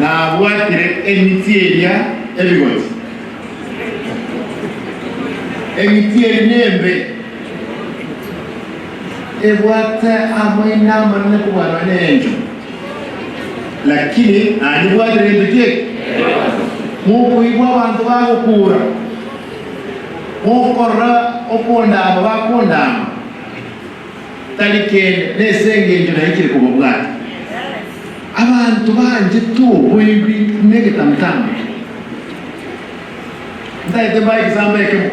na bwatire emiti ya ebigoti emiti enembe ebwata amwena manne kubana nenjo lakini ani bwatire emiti mukuibwa abantu bakukura mukora okondama bakondama talikene nesengenjo nayikire kubobwata abantu banje tu bwibi negeta mtamba ndaite ba example ke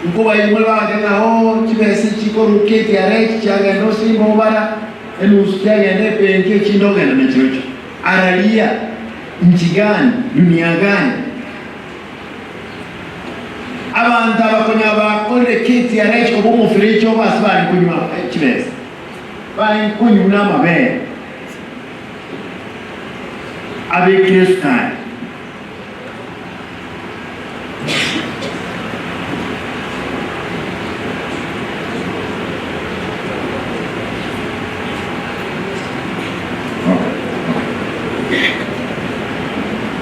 uko bayimwe bagena ho kibese chikoruke tiare changa no Simba bara enusikia ne penke chindoga na mechocho aralia nchi gani dunia gani abantu abakonya bakore kiti areke ko mufiricho basibali kunywa kibese bali kunywa n'amabere avec Christian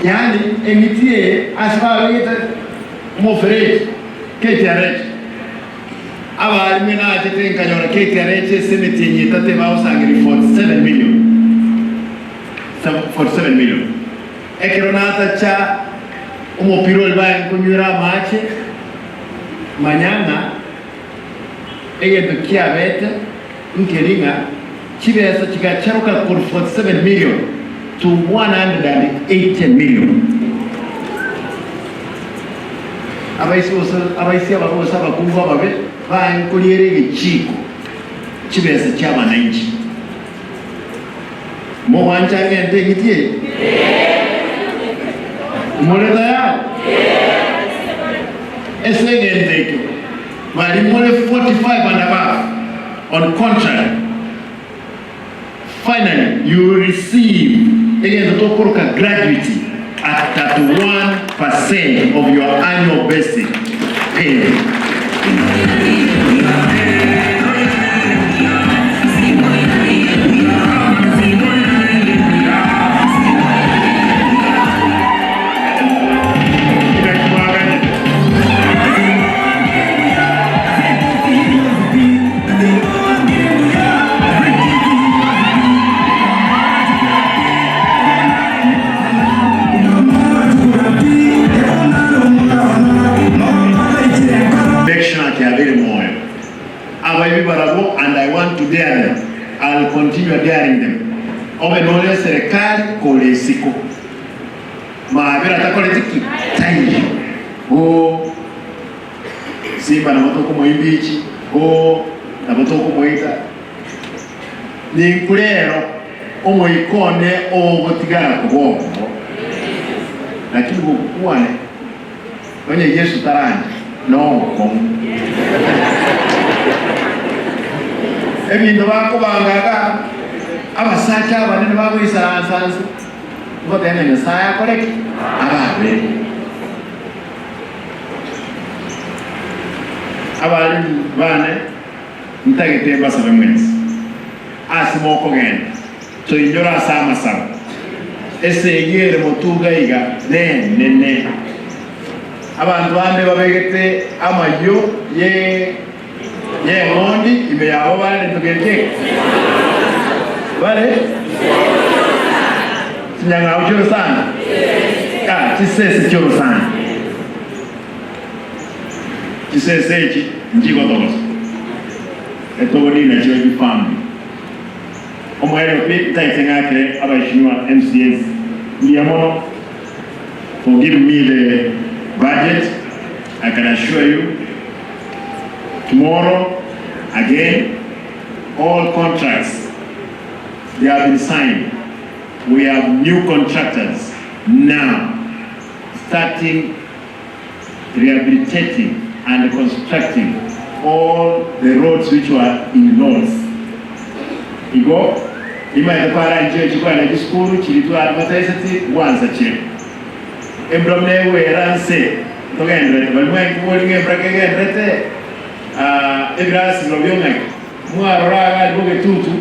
yani emitie asbalita mufiricho kiti areke abali mena atetenka nyora kiti areke semeti nyitate bawusangiri 47 million 47 million ekironata cha umupiro libaye kunyura mache manyanga egento kiabete nkeringa chibesa chikacharuka for 47 million to 180 million abaisi abakosa bakumva babe baye kulierege chiko chibesa chabananchi Mohanja ngende gitie muleta ya esengende ko bali mole 45 and above on contract finally you receive again to poroka gratuity at 31% of your annual basic pay. And I want to dare them. I'll continue daring them. Obe nole serikali kole siko. Maabira takole tiki taiji. O Simba na motoko moimbichi. O na motoko moita. Ninkulero omo ikone o gotigara kubongo. Lakini bukuwane wenye Yesu tarani no komu. Ebintu bakubangaga abasacha abanene bakwisaransansi ngotene Messiah koreki ababe abali bane ntagetemba sabe mwezi asimoko genda so inyora sama sama esegere motuga iga ne abantu bande babegete amayo ye ngondi ibe yabo bale tugeke bale sinyanga ujoro sana chisese choro sana chisese echi njiko tolos etoboni na chiwe family omwele pi taitengake abashinwa MCS liamono for giving me the budget. I can assure you tomorrow, again, all contracts, they have been signed. We have new contractors now, starting rehabilitating and constructing all the roads which were in loss. Igo, ima yapara nje chukua na school chilitua advertising wanza chile. Embromne we ranse toka ndrete balmwe kuolinge brake ndrete egrasi robiona mwa roraga boge tutu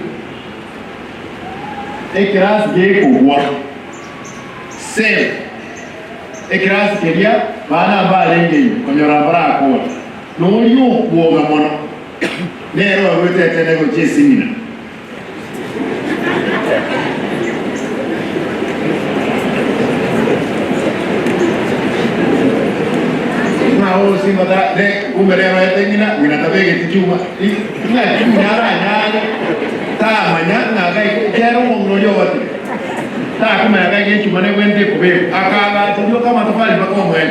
ekirasi gekugwa same ekirasi keria bana balengeye konyora barakoa nolio kuoga mono nero wetete nego chesimina o Simba da de umereva etengina minatabege tichuma ina nyara nyara ta manyanga kai kero ngolio watu ta kuma kai chuma ne wende kube akala tudio kama tofali bako mwe